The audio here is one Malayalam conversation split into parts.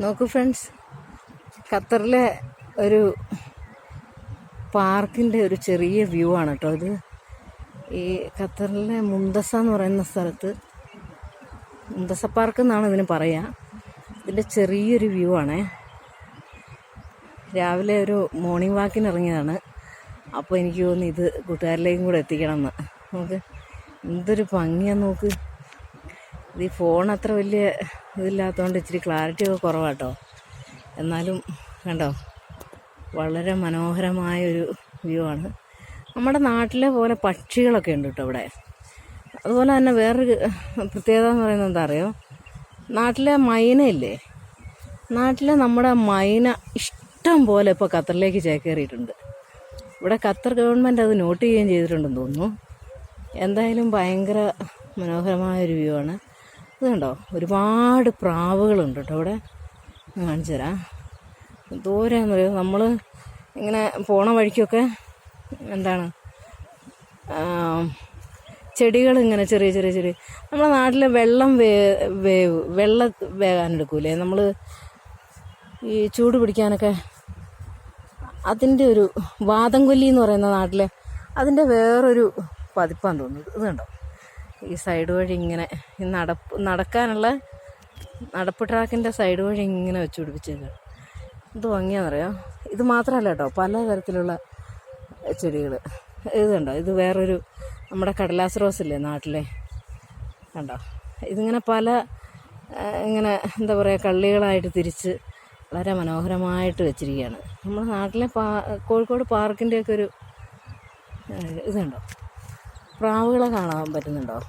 നോക്കൂ ഫ്രണ്ട്സ്, ഖത്തറിലെ ഒരു പാർക്കിൻ്റെ ഒരു ചെറിയ വ്യൂ ആണ് കേട്ടോ ഇത്. ഈ ഖത്തറിലെ മുന്തസ എന്ന് പറയുന്ന സ്ഥലത്ത് മുന്തസ പാർക്ക് എന്നാണ് ഇതിന് പറയുക. ഇതിൻ്റെ ചെറിയൊരു വ്യൂ ആണേ. രാവിലെ ഒരു മോർണിംഗ് വാക്കിന് ഇറങ്ങിയതാണ്. അപ്പോൾ എനിക്ക് തോന്നി ഇത് കൂട്ടുകാരിലേക്കും കൂടെ എത്തിക്കണം എന്ന്. നമുക്ക് എന്തൊരു ഭംഗിയാന്ന് നോക്ക്. ഇത് ഈ ഫോൺ അത്ര വലിയ ഇതില്ലാത്തതുകൊണ്ട് ഇച്ചിരി ക്ലാരിറ്റി ഒക്കെ കുറവാട്ടോ. എന്നാലും കണ്ടോ, വളരെ മനോഹരമായൊരു വ്യൂ ആണ്. നമ്മുടെ നാട്ടിലെ പോലെ പക്ഷികളൊക്കെ ഉണ്ട് കേട്ടോ ഇവിടെ. അതുപോലെ തന്നെ വേറൊരു പ്രത്യേകത എന്ന് പറയുന്നത് എന്താ അറിയോ, നാട്ടിലെ മൈനയില്ലേ, നാട്ടിലെ നമ്മുടെ മൈന ഇഷ്ടം പോലെ ഇപ്പോൾ ഖത്തറിലേക്ക് ചേക്കേറിയിട്ടുണ്ട്. ഇവിടെ ഖത്തർ ഗവൺമെൻറ് അത് നോട്ട് ചെയ്യുകയും ചെയ്തിട്ടുണ്ടെന്ന് തോന്നുന്നു. എന്തായാലും ഭയങ്കര മനോഹരമായൊരു വ്യൂ ആണ്. ഇത് കണ്ടോ, ഒരുപാട് പ്രാവുകളുണ്ട് കേട്ടോ ഇവിടെ. കാണിച്ചു തരാം. ദൂരെയെന്ന് പറയുന്നത് നമ്മൾ ഇങ്ങനെ പോണ വഴിക്കൊക്കെ എന്താണ് ചെടികൾ ഇങ്ങനെ ചെറിയ ചെറിയ ചെറിയ നമ്മുടെ നാട്ടിലെ വെള്ളം വെള്ളം വേകാനെടുക്കൂലേ നമ്മൾ, ഈ ചൂട് പിടിക്കാനൊക്കെ, അതിൻ്റെ ഒരു വാദംകൊല്ലി എന്ന് പറയുന്ന നാട്ടിലെ അതിൻ്റെ വേറൊരു പതിപ്പാന്ന് തോന്നുന്നു. ഇത് കണ്ടോ, ഈ സൈഡ് വഴി ഇങ്ങനെ ഈ നടക്കാനുള്ള നടപ്പ് ട്രാക്കിൻ്റെ സൈഡ് വഴി ഇങ്ങനെ വെച്ച് പിടിപ്പിച്ചേക്കാണ്. ഇത് ഭംഗിയാണെന്നറിയാം. ഇത് മാത്രമല്ല കേട്ടോ, പലതരത്തിലുള്ള ചെടികൾ. ഇത് കണ്ടോ, ഇത് വേറൊരു നമ്മുടെ കടലാസ് റോസില്ലേ നാട്ടിലെ, കണ്ടോ, ഇതിങ്ങനെ പല ഇങ്ങനെ എന്താ പറയുക കള്ളികളായിട്ട് തിരിച്ച് വളരെ മനോഹരമായിട്ട് വെച്ചിരിക്കുകയാണ്. നമ്മുടെ നാട്ടിലെ കോഴിക്കോട് പാർക്കിൻ്റെയൊക്കെ ഒരു ഇതുണ്ടോ, പ്രാവുകളെ കാണാൻ പറ്റുന്നുണ്ടോ?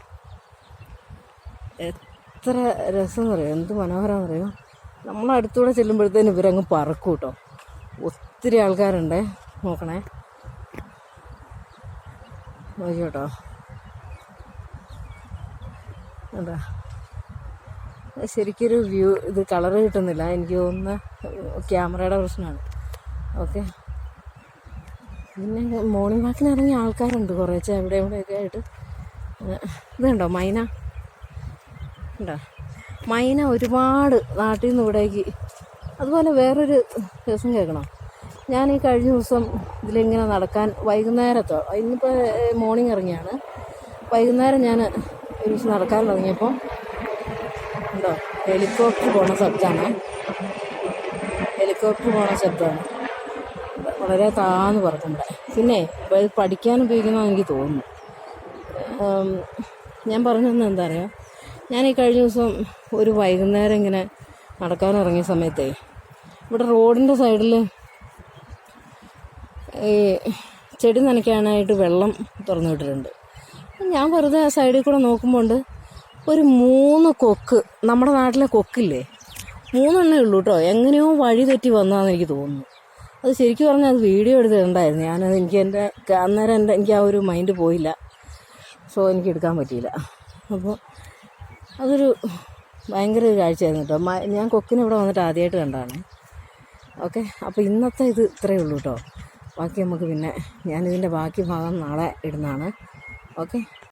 എത്ര രസം അറിയോ, എന്ത് മനോഹരമെന്ന് അറിയോ. നമ്മളടുത്തൂടെ ചെല്ലുമ്പോഴത്തേനും ഇവരങ്ങ് പറക്കും കേട്ടോ. ഒത്തിരി ആൾക്കാരുണ്ടേ, നോക്കണേ, നോക്കിയോട്ടോ. എന്താ ശരിക്കൊരു വ്യൂ, ഇത് കളറ് കിട്ടുന്നില്ല, എനിക്ക് തോന്നുന്ന ക്യാമറയുടെ പ്രശ്നമാണ്. ഓക്കെ, പിന്നെ മോർണിംഗ് വാക്കിന് ഇറങ്ങിയ ആൾക്കാരുണ്ട് കുറേശ്ശെ അവിടെ ഇവിടെയൊക്കെ ആയിട്ട്. ഇത് കണ്ടോ മൈന, ഉണ്ടോ മൈന ഒരുപാട് നാട്ടിൽ നിന്ന് ഇവിടേക്ക്. അതുപോലെ വേറൊരു ദിവസം കേൾക്കണം, ഞാൻ ഈ കഴിഞ്ഞ ദിവസം ഇതിലിങ്ങനെ നടക്കാൻ വൈകുന്നേരത്തോ, ഇന്നിപ്പോൾ മോർണിംഗ് ഇറങ്ങിയാണ്, വൈകുന്നേരം ഞാൻ ഒരു ദിവസം നടക്കാൻ തുടങ്ങിയപ്പോൾ ഉണ്ടോ ഹെലികോപ്റ്റർ പോണ ശബ്ദമാണ്. ഹെലികോപ്റ്റർ പോണ ശബ്ദമാണ്, വളരെ താന്ന് പറക്കുമ്പോൾ. പിന്നെ ഇപ്പോൾ ഇത് പഠിക്കാൻ ഉപയോഗിക്കുന്നതെന്ന് എനിക്ക് തോന്നുന്നു. ഞാൻ പറഞ്ഞു തന്നെ എന്താ പറയുക, ഞാൻ ഈ കഴിഞ്ഞ ദിവസം ഒരു വൈകുന്നേരം ഇങ്ങനെ നടക്കാനിറങ്ങിയ സമയത്തേ ഇവിടെ റോഡിൻ്റെ സൈഡിൽ ഈ ചെടി നനയ്ക്കാനായിട്ട് വെള്ളം തുറന്നു വിട്ടിട്ടുണ്ട്. ഞാൻ വെറുതെ ആ സൈഡിൽ കൂടെ നോക്കുമ്പോൾ ഒരു 3 കൊക്ക്, നമ്മുടെ നാട്ടിലെ കൊക്കില്ലേ, 3 ഉള്ളൂ കേട്ടോ. എങ്ങനെയോ വഴി തെറ്റി വന്നതാണെന്ന് എനിക്ക് തോന്നുന്നു. അത് ശരിക്കും പറഞ്ഞാൽ അത് വീഡിയോ എടുത്തിട്ടുണ്ടായിരുന്നു. ഞാനത് അന്നേരം എനിക്ക് ആ ഒരു മൈൻഡ് പോയില്ല, സോ എനിക്ക് എടുക്കാൻ പറ്റിയില്ല. അപ്പോൾ അതൊരു ഭയങ്കര ഒരു കാഴ്ചയായിരുന്നു കേട്ടോ. ഞാൻ കൊക്കിനെ ഇവിടെ വന്നിട്ട് ആദ്യമായിട്ട് കണ്ടതാണ്. ഓക്കെ, അപ്പോൾ ഇന്നത്തെ ഇത് ഇത്രയേ ഉള്ളൂ കേട്ടോ. ബാക്കി നമുക്ക് പിന്നെ ഞാനിതിൻ്റെ ബാക്കി ഭാഗം നാളെ ഇടുന്നതാണ്. ഓക്കെ.